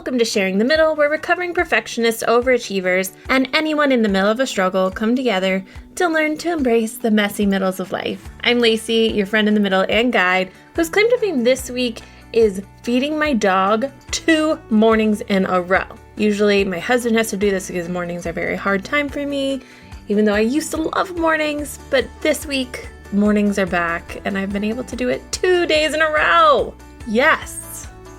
Welcome to Sharing the Middle, where recovering perfectionists, overachievers, and anyone in the middle of a struggle come together to learn to embrace the messy middles of life. I'm Lacey, your friend in the middle and guide, whose claim to fame this week is feeding my dog 2 mornings in a row. Usually my husband has to do this because mornings are a very hard time for me, even though I used to love mornings, but this week mornings are back and I've been able to do it 2 days in a row. Yes.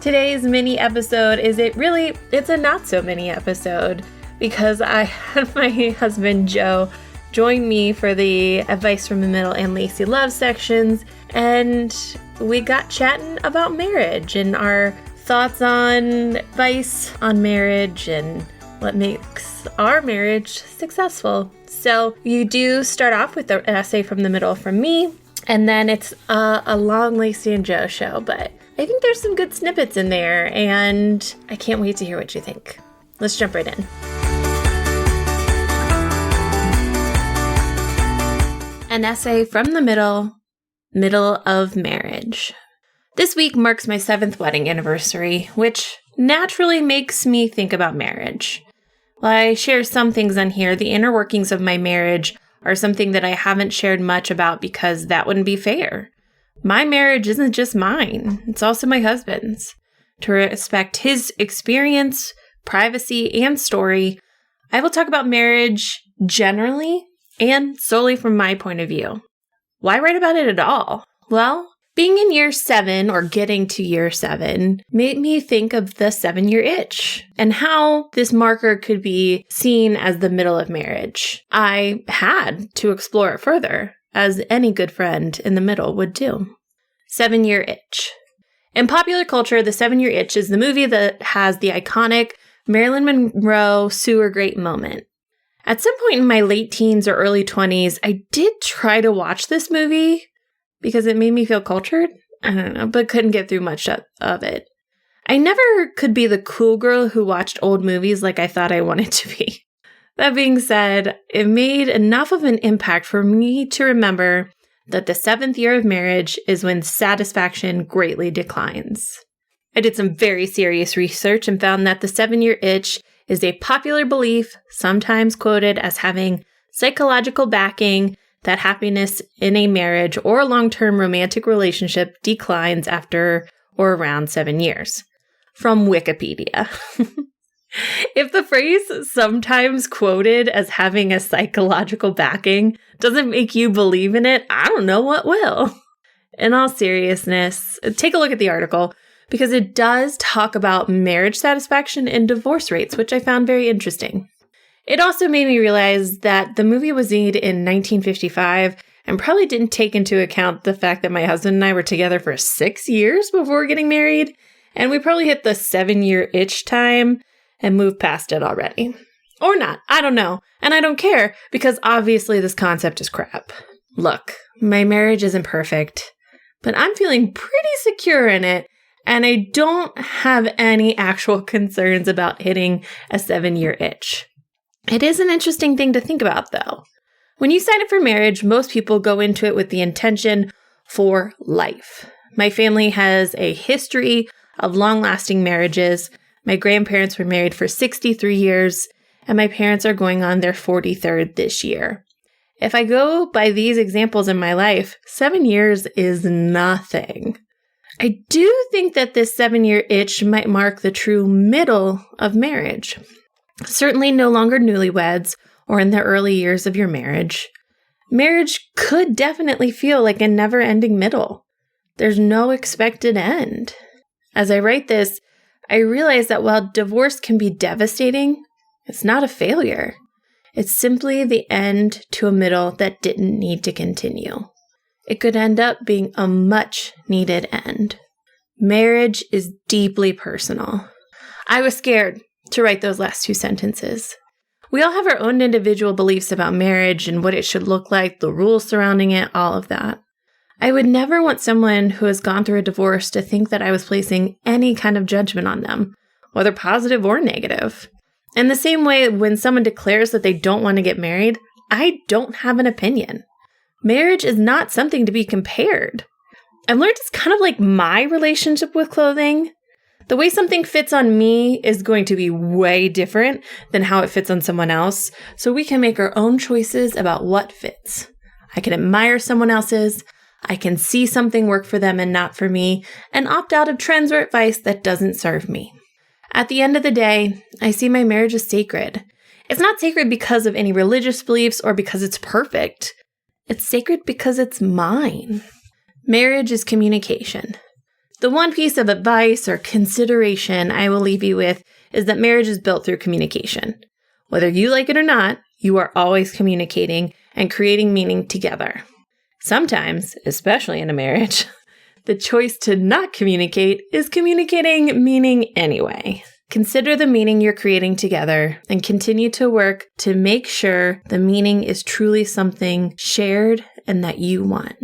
Today's mini episode it's a not so mini episode because I had my husband Joe join me for the Advice from the Middle and Lacey Love sections, and we got chatting about marriage and our thoughts on advice on marriage and what makes our marriage successful. So you do start off with an essay from the middle from me, and then it's a long Lacey and Joe show, but I think there's some good snippets in there, and I can't wait to hear what you think. Let's jump right in. An essay from the middle of marriage. This week marks my 7th wedding anniversary, which naturally makes me think about marriage. While I share some things on here, the inner workings of my marriage are something that I haven't shared much about because that wouldn't be fair. My marriage isn't just mine, it's also my husband's. To respect his experience, privacy, and story, I will talk about marriage generally and solely from my point of view. Why write about it at all? Well, being in year 7 or getting to year 7 made me think of the 7-year itch and how this marker could be seen as the middle of marriage. I had to explore it further, as any good friend in the middle would do. 7-year itch. In popular culture, the 7-year itch is the movie that has the iconic Marilyn Monroe sewer grate moment. At some point in my late teens or early 20s, I did try to watch this movie because it made me feel cultured. I don't know, but couldn't get through much of it. I never could be the cool girl who watched old movies like I thought I wanted to be. That being said, it made enough of an impact for me to remember that the 7th year of marriage is when satisfaction greatly declines. I did some very serious research and found that the 7-year itch is a popular belief, sometimes quoted as having psychological backing, that happiness in a marriage or a long-term romantic relationship declines after or around 7 years. From Wikipedia. If the phrase sometimes quoted as having a psychological backing doesn't make you believe in it, I don't know what will. In all seriousness, take a look at the article because it does talk about marriage satisfaction and divorce rates, which I found very interesting. It also made me realize that the movie was made in 1955 and probably didn't take into account the fact that my husband and I were together for 6 years before getting married, and we probably hit the 7-year itch time and moved past it already. Or not, I don't know. And I don't care, because obviously this concept is crap. Look, my marriage isn't perfect, but I'm feeling pretty secure in it, and I don't have any actual concerns about hitting a 7-year itch. It is an interesting thing to think about, though. When you sign up for marriage, most people go into it with the intention for life. My family has a history of long-lasting marriages. My grandparents were married for 63 years, and my parents are going on their 43rd this year. If I go by these examples in my life, 7 years is nothing. I do think that this 7-year itch might mark the true middle of marriage. Certainly no longer newlyweds or in the early years of your marriage. Marriage could definitely feel like a never-ending middle. There's no expected end. As I write this, I realize that while divorce can be devastating, it's not a failure. It's simply the end to a middle that didn't need to continue. It could end up being a much needed end. Marriage is deeply personal. I was scared to write those last 2 sentences. We all have our own individual beliefs about marriage and what it should look like, the rules surrounding it, all of that. I would never want someone who has gone through a divorce to think that I was placing any kind of judgment on them, whether positive or negative. In the same way, when someone declares that they don't want to get married, I don't have an opinion. Marriage is not something to be compared. I've learned it's kind of like my relationship with clothing. The way something fits on me is going to be way different than how it fits on someone else, so we can make our own choices about what fits. I can admire someone else's, I can see something work for them and not for me, and opt out of trends or advice that doesn't serve me. At the end of the day, I see my marriage as sacred. It's not sacred because of any religious beliefs or because it's perfect. It's sacred because it's mine. Marriage is communication. The one piece of advice or consideration I will leave you with is that marriage is built through communication. Whether you like it or not, you are always communicating and creating meaning together. Sometimes, especially in a marriage, the choice to not communicate is communicating meaning anyway. Consider the meaning you're creating together and continue to work to make sure the meaning is truly something shared and that you want.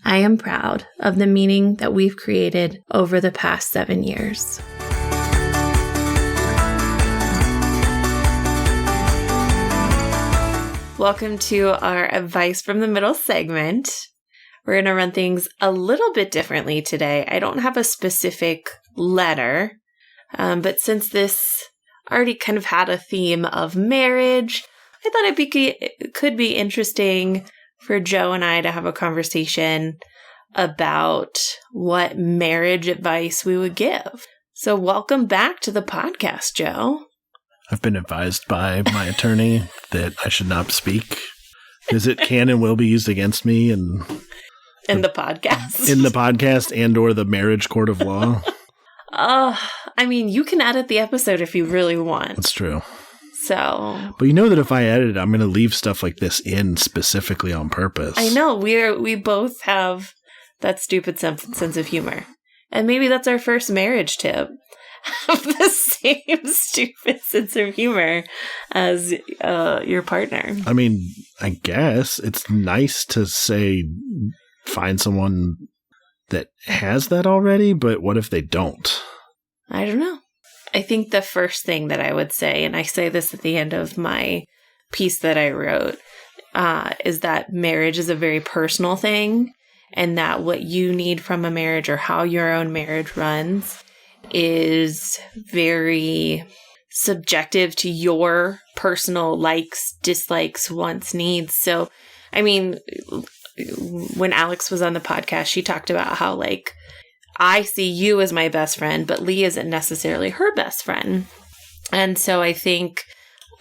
I am proud of the meaning that we've created over the past 7 years. Welcome to our Advice from the Middle segment. We're going to run things a little bit differently today. I don't have a specific letter, but since this already kind of had a theme of marriage, I thought it could be interesting for Joe and I to have a conversation about what marriage advice we would give. So welcome back to the podcast, Joe. I've been advised by my attorney that I should not speak because it can and will be used against me in the podcast. In the podcast and or the marriage court of law. I mean, you can edit the episode if you really want. That's true. So, but you know that if I edit, I'm going to leave stuff like this in specifically on purpose. I know we both have that stupid sense of humor, and maybe that's our first marriage tip. Have the same stupid sense of humor as your partner. I mean, I guess it's nice to say find someone that has that already, but what if they don't? I don't know. I think the first thing that I would say, and I say this at the end of my piece that I wrote, is that marriage is a very personal thing, and that what you need from a marriage or how your own marriage runs is very subjective to your personal likes, dislikes, wants, needs. So, I mean, when Alex was on the podcast, she talked about how, like, I see you as my best friend, but Lee isn't necessarily her best friend. And so I think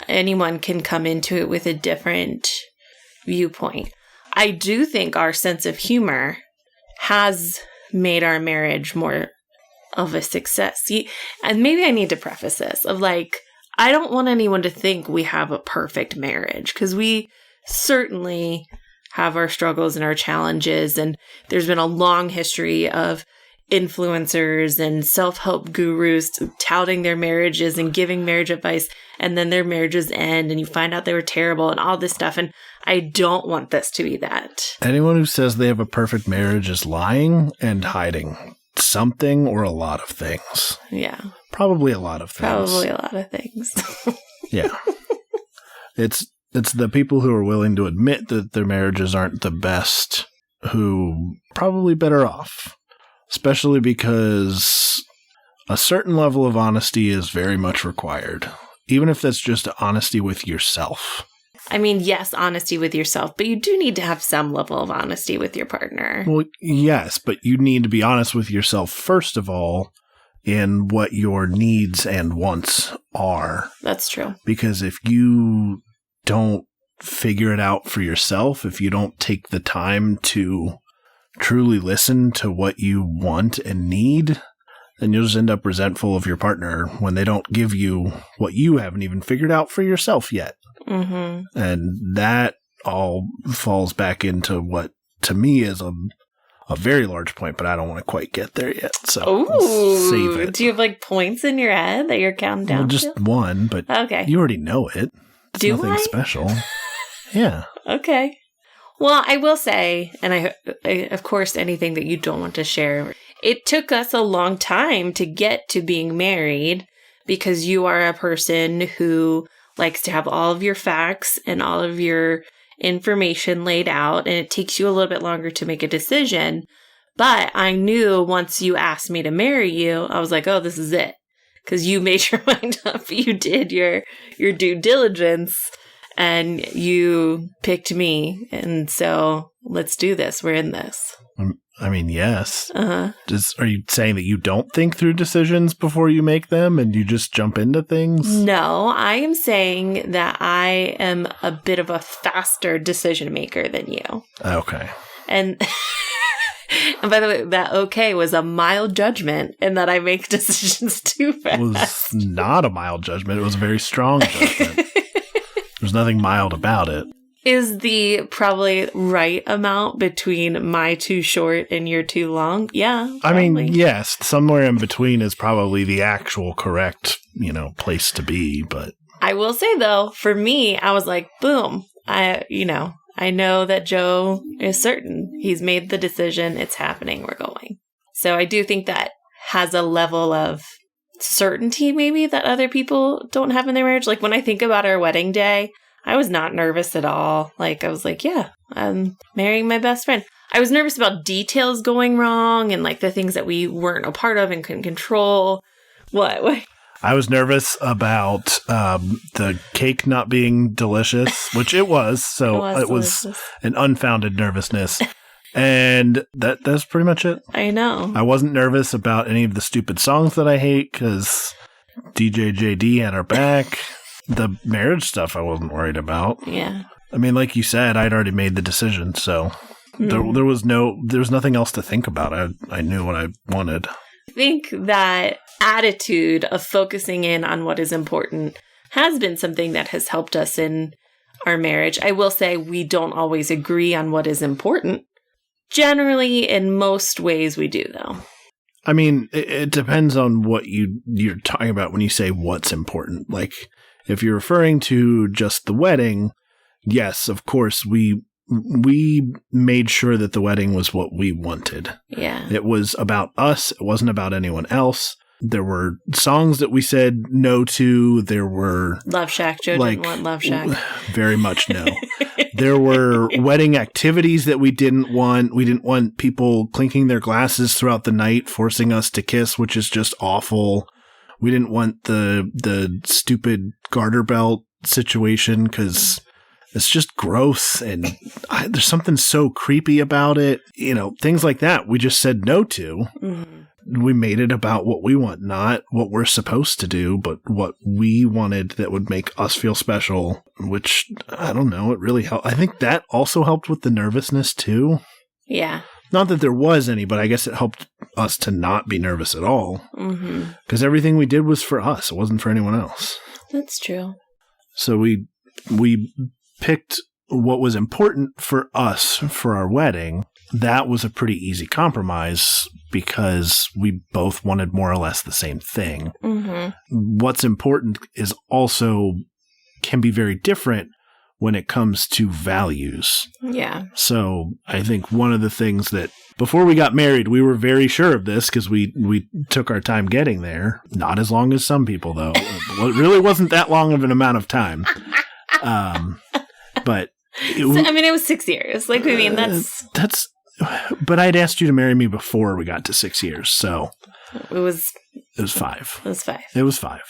anyone can come into it with a different viewpoint. I do think our sense of humor has made our marriage more of a success. See, and maybe I need to preface this of like, I don't want anyone to think we have a perfect marriage, because we certainly have our struggles and our challenges. And there's been a long history of influencers and self-help gurus touting their marriages and giving marriage advice, and then their marriages end and you find out they were terrible and all this stuff. And I don't want this to be that. Anyone who says they have a perfect marriage is lying and hiding something or a lot of things. Yeah. Probably a lot of things. Probably a lot of things. Yeah. It's the people who are willing to admit that their marriages aren't the best who probably better off. Especially because a certain level of honesty is very much required, even if that's just honesty with yourself. I mean, yes, honesty with yourself, but you do need to have some level of honesty with your partner. Well, yes, but you need to be honest with yourself, first of all, in what your needs and wants are. That's true. Because if you don't figure it out for yourself, if you don't take the time to truly listen to what you want and need, then you'll just end up resentful of your partner when they don't give you what you haven't even figured out for yourself yet. Mm-hmm. And that all falls back into what, to me, is a very large point, but I don't want to quite get there yet. So we'll save it. Do you have like points in your head that you're counting down? Well, just one, but okay. You already know it. It's Do nothing I? special. Yeah. Okay. Well, I will say, and I of course, anything that you don't want to share, it took us a long time to get to being married because you are a person who likes to have all of your facts and all of your information laid out, and it takes you a little bit longer to make a decision. But I knew once you asked me to marry you, I was like, oh, this is it. Because you made your mind up. You did your due diligence and you picked me. And so let's do this. We're in this. I mean, yes. Uh-huh. Are you saying that you don't think through decisions before you make them and you just jump into things? No, I am saying that I am a bit of a faster decision maker than you. Okay. And by the way, that okay was a mild judgment in that I make decisions too fast. It was not a mild judgment. It was a very strong judgment. There's nothing mild about it. Is the probably right amount between my too short and your too long? Yeah. Probably. I mean, yes, somewhere in between is probably the actual correct, place to be, but I will say though, for me, I was like, boom. I know that Joe is certain. He's made the decision. It's happening. We're going. So I do think that has a level of certainty maybe that other people don't have in their marriage. Like when I think about our wedding day, I was not nervous at all. Like, I was like, yeah, I'm marrying my best friend. I was nervous about details going wrong and like the things that we weren't a part of and couldn't control. What? I was nervous about the cake not being delicious, which it was. So it was an unfounded nervousness. And that's pretty much it. I know. I wasn't nervous about any of the stupid songs that I hate because DJ JD had our back. The marriage stuff I wasn't worried about. Yeah. I mean, like you said, I'd already made the decision, so there was nothing else to think about. I knew what I wanted. I think that attitude of focusing in on what is important has been something that has helped us in our marriage. I will say we don't always agree on what is important. Generally, in most ways, we do, though. I mean, it depends on what you're talking about when you say what's important. Like, if you're referring to just the wedding, yes, of course, we made sure that the wedding was what we wanted. Yeah. It was about us. It wasn't about anyone else. There were songs that we said no to. There were... Love Shack. Joe didn't want Love Shack. Very much no. There were wedding activities that we didn't want. We didn't want people clinking their glasses throughout the night, forcing us to kiss, which is just awful. We didn't want the stupid garter belt situation because it's just gross and there's something so creepy about it. Things like that we just said no to. Mm-hmm. We made it about what we want, not what we're supposed to do, but what we wanted that would make us feel special, which, I don't know, it really helped. I think that also helped with the nervousness too. Yeah. Not that there was any, but I guess it helped us to not be nervous at all. Mm-hmm. Because everything we did was for us. It wasn't for anyone else. That's true. So we picked what was important for us for our wedding. That was a pretty easy compromise because we both wanted more or less the same thing. Mm-hmm. What's important is also can be very different when it comes to values. Yeah. So I think one of the things that before we got married, we were very sure of this because we took our time getting there. Not as long as some people, though. It really wasn't that long of an amount of time. But it was 6 years. Like, I mean, that's. But I'd asked you to marry me before we got to 6 years, so it was 5. It was 5.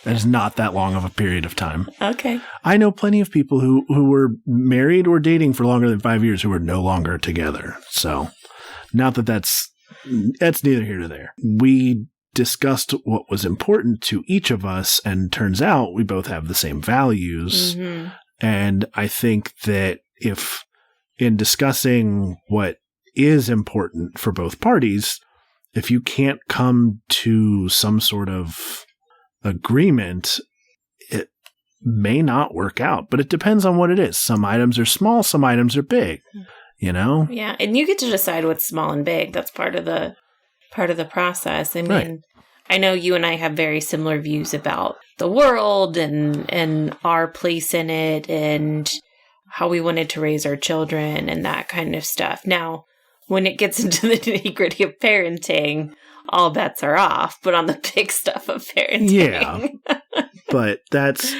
That is not that long of a period of time. Okay. I know plenty of people who were married or dating for longer than 5 years who are no longer together. So, not that that's neither here nor there. We discussed what was important to each of us, and turns out we both have the same values. Mm-hmm. And I think that if in discussing what is important for both parties, if you can't come to some sort of agreement, it may not work out, but it depends on what it is. Some items are small, some items are big, Yeah, and you get to decide what's small and big. That's part of the process. I mean, right. I know you and I have very similar views about the world and our place in it and how we wanted to raise our children and that kind of stuff. Now, when it gets into the nitty-gritty of parenting, all bets are off, but on the big stuff of parenting. Yeah. But that's,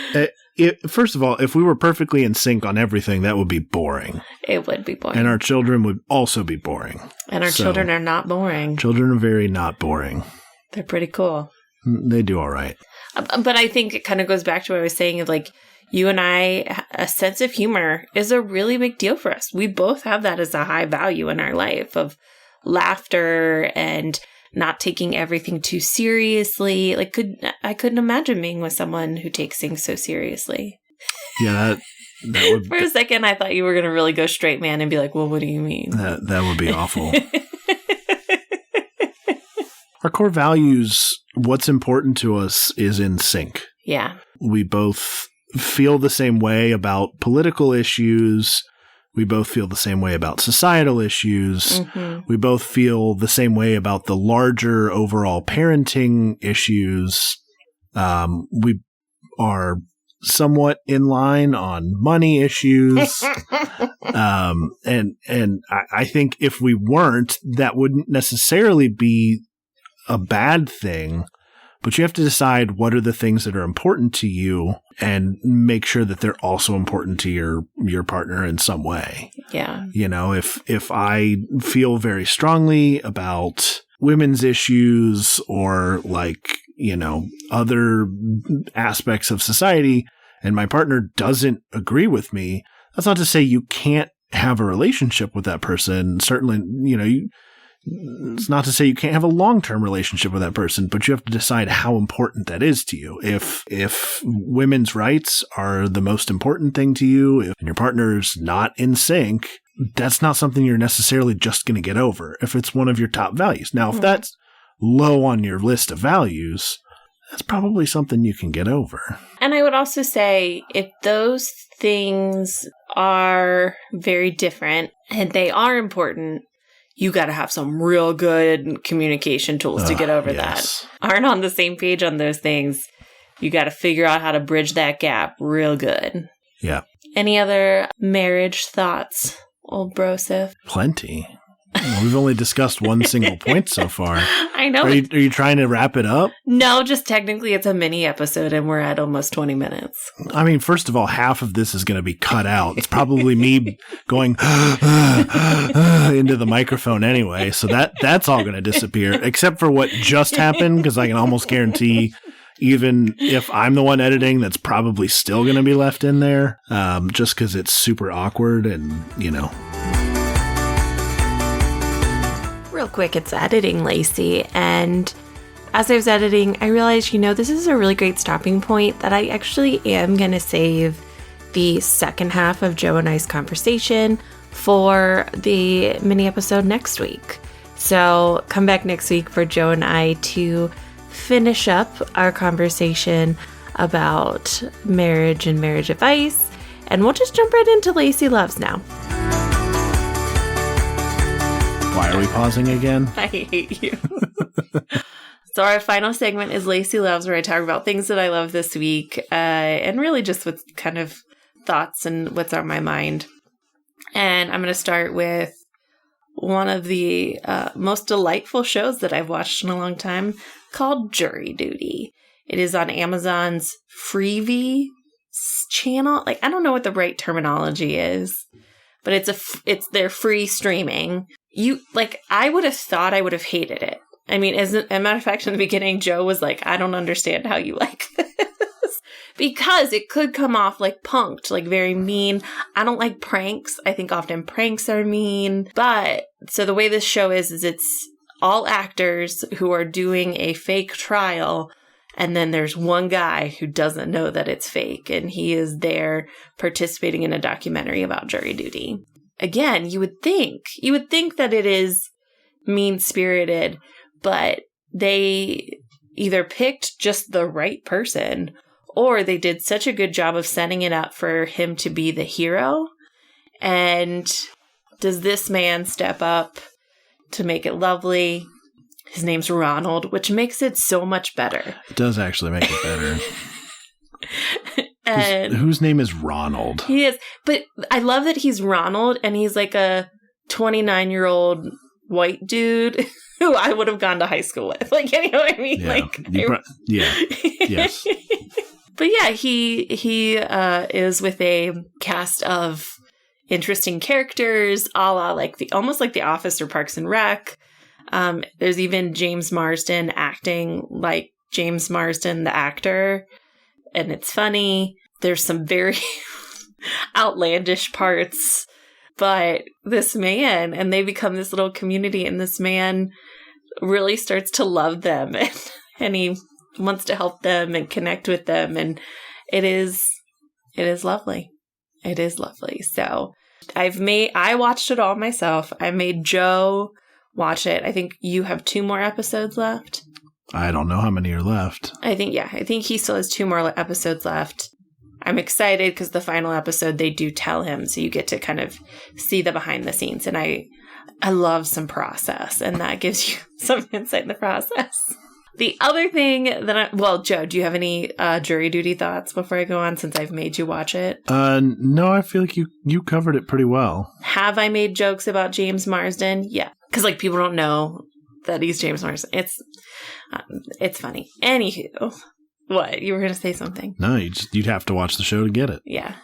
first of all, if we were perfectly in sync on everything, that would be boring. It would be boring. And our children would also be boring. And our children are not boring. Children are very not boring. They're pretty cool. They do all right. But I think it kind of goes back to what I was saying of like, you and I, a sense of humor is a really big deal for us. We both have that as a high value in our life of laughter and not taking everything too seriously. Like, I couldn't imagine being with someone who takes things so seriously. Yeah, that would. For a second, I thought you were going to really go straight man and be like, well, what do you mean? That would be awful. Our core values, what's important to us is in sync. Yeah. We both feel the same way about political issues. We both feel the same way about societal issues. Mm-hmm. We both feel the same way about the larger overall parenting issues. We are somewhat in line on money issues. And I think if we weren't, that wouldn't necessarily be a bad thing, but you have to decide what are the things that are important to you and make sure that they're also important to your partner in some way. Yeah. You know, if I feel very strongly about women's issues or like, you know, other aspects of society and my partner doesn't agree with me, that's not to say you can't have a relationship with that person. Certainly, you know, it's not to say you can't have a long-term relationship with that person, but you have to decide how important that is to you. If women's rights are the most important thing to you, if your partner's not in sync, that's not something you're necessarily just going to get over if it's one of your top values. Now, if that's low on your list of values, that's probably something you can get over. And I would also say if those things are very different and they are important, you got to have some real good communication tools to get over that. Aren't on the same page on those things. You got to figure out how to bridge that gap real good. Yeah. Any other marriage thoughts, old Broseph? Plenty. Well, we've only discussed one single point so far. I know. Are you trying to wrap it up? No, just technically it's a mini episode and we're at almost 20 minutes. I mean, first of all, half of this is going to be cut out. It's probably me going into the microphone anyway. So that's all going to disappear, except for what just happened, because I can almost guarantee even if I'm the one editing, that's probably still going to be left in there just because it's super awkward and, you know. Real quick, it's editing, Lacey, and as I was editing, I realized, you know, this is a really great stopping point that I actually am going to save the second half of Joe and I's conversation for the mini episode next week. So come back next week for Joe and I to finish up our conversation about marriage and marriage advice, and we'll just jump right into Lacey Loves now. Why are we pausing again? I hate you. So our final segment is Lacey Loves, where I talk about things that I love this week, and really just with kind of thoughts and what's on my mind. And I'm going to start with one of the most delightful shows that I've watched in a long time called Jury Duty. It is on Amazon's Freevee channel. Like, I don't know what the right terminology is, but it's their free streaming. I would have thought I would have hated it. I mean, as a matter of fact, in the beginning, Joe was like, I don't understand how you like this. Because it could come off like punked, like very mean. I don't like pranks. I think often pranks are mean. But, so the way this show is it's all actors who are doing a fake trial. And then there's one guy who doesn't know that it's fake. And he is there participating in a documentary about jury duty. Again, you would think that it is mean-spirited, but they either picked just the right person or they did such a good job of setting it up for him to be the hero. And does this man step up to make it lovely? His name's Ronald, which makes it so much better. It does actually make it better. And whose name is Ronald? He is. But I love that he's Ronald and he's like a 29-year-old white dude who I would have gone to high school with. Like, you know what I mean? Yeah. Yes. But yeah, he is with a cast of interesting characters, a la like almost like The Office or Parks and Rec. There's even James Marsden acting like James Marsden, the actor, and it's funny. There's some very outlandish parts, but this man, and they become this little community, and this man really starts to love them, and he wants to help them and connect with them, and it is lovely. It is lovely. So I watched it all myself. I made Joe watch it. I think you have 2 more episodes left. I don't know how many are left. I think he still has 2 more episodes left. I'm excited because the final episode, they do tell him, so you get to kind of see the behind the scenes. And I love some process, and that gives you some insight in the process. The other thing that Joe, do you have any jury duty thoughts before I go on, since I've made you watch it? No, I feel like you covered it pretty well. Have I made jokes about James Marsden? Yeah. Because like people don't know that he's James Marsden. It's funny. Anywho, what? You were going to say something? No, you'd have to watch the show to get it. Yeah.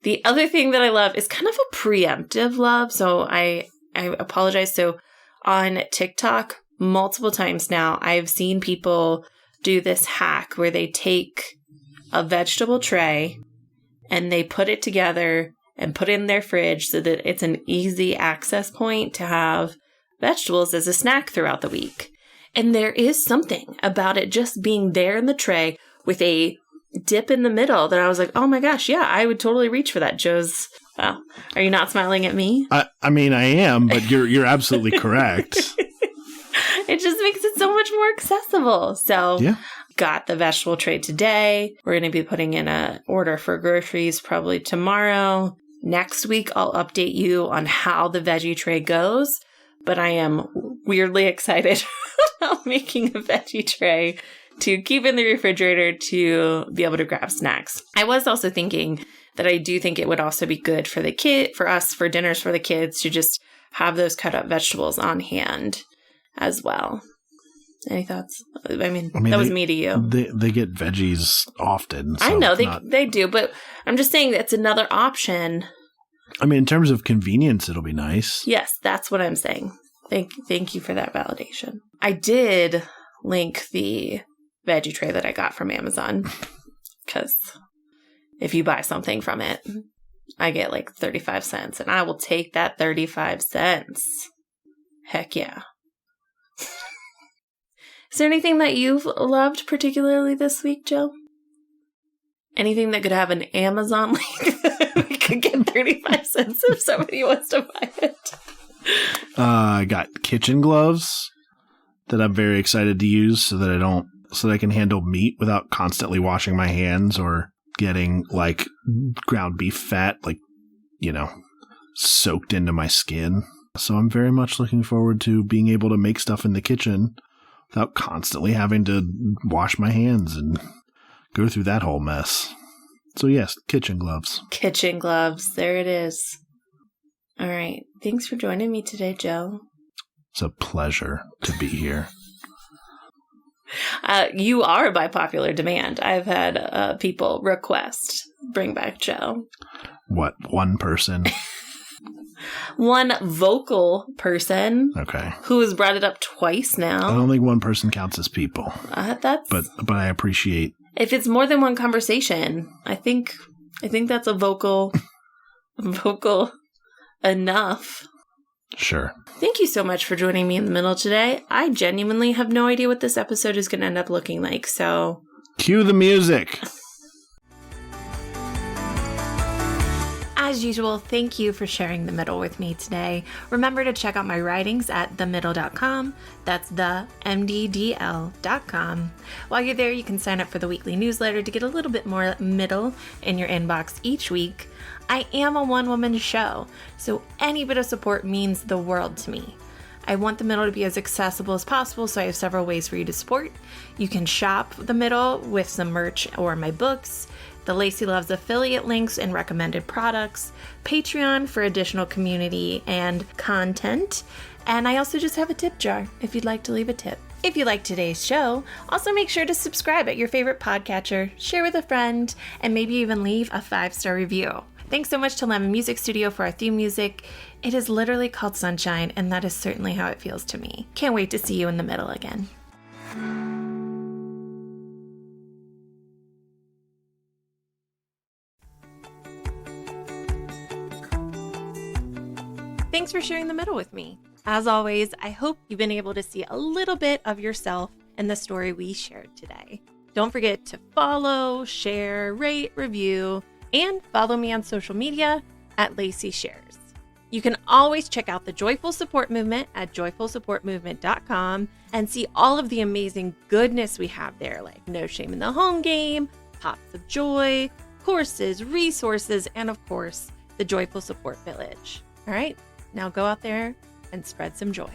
The other thing that I love is kind of a preemptive love. So I apologize. So on TikTok, multiple times now, I've seen people do this hack where they take a vegetable tray and they put it together and put it in their fridge so that it's an easy access point to have vegetables as a snack throughout the week. And there is something about it just being there in the tray with a dip in the middle that I was like, oh my gosh, yeah, I would totally reach for that. Joe's, well, are you not smiling at me? I mean, I am, but you're absolutely correct. It just makes it so much more accessible. So yeah. Got the vegetable tray today. We're going to be putting in an order for groceries probably tomorrow. Next week, I'll update you on how the veggie tray goes. But I am weirdly excited about making a veggie tray to keep in the refrigerator to be able to grab snacks. I was also thinking that I do think it would also be good for for dinners for the kids to just have those cut up vegetables on hand as well. Any thoughts? I mean that was me to you. They get veggies often. So I know they do, but I'm just saying that's another option. I mean, in terms of convenience, it'll be nice. Yes, that's what I'm saying. Thank you for that validation. I did link the veggie tray that I got from Amazon because if you buy something from it, I get like 35 cents, and I will take that 35 cents. Heck yeah. Is there anything that you've loved particularly this week, Joe? Anything that could have an Amazon link that we could get 35 cents if somebody wants to buy it? I got kitchen gloves that I'm very excited to use so that I can handle meat without constantly washing my hands or getting like ground beef fat, soaked into my skin. So I'm very much looking forward to being able to make stuff in the kitchen without constantly having to wash my hands and go through that whole mess. So yes, kitchen gloves. Kitchen gloves. There it is. All right. Thanks for joining me today, Joe. It's a pleasure to be here. You are by popular demand. I've had people request bring back Joe. What, one person? One vocal person. Okay. Who has brought it up twice now. I don't think one person counts as people. But I appreciate. If it's more than one conversation, I think that's a vocal enough. Sure. Thank you so much for joining me in the middle today. I genuinely have no idea what this episode is going to end up looking like, so. Cue the music. As usual, thank you for sharing the middle with me today. Remember to check out my writings at themiddle.com. That's themddl.com. While you're there, you can sign up for the weekly newsletter to get a little bit more middle in your inbox each week. I am a one-woman show, so any bit of support means the world to me. I want the middle to be as accessible as possible, so I have several ways for you to support. You can shop the middle with some merch or my books, the Lacey Loves affiliate links and recommended products, Patreon for additional community and content, and I also just have a tip jar if you'd like to leave a tip. If you liked today's show, also make sure to subscribe at your favorite podcatcher, share with a friend, and maybe even leave a 5-star review. Thanks so much to Lemon Music Studio for our theme music. It is literally called Sunshine, and that is certainly how it feels to me. Can't wait to see you in the middle again. Thanks for sharing the middle with me. As always, I hope you've been able to see a little bit of yourself in the story we shared today. Don't forget to follow, share, rate, review, and follow me on social media at Lacey Shares. You can always check out the Joyful Support Movement at joyfulsupportmovement.com and see all of the amazing goodness we have there, like No Shame in the Home Game, Pots of Joy, courses, resources, and of course, the Joyful Support Village. All right, now go out there and spread some joy.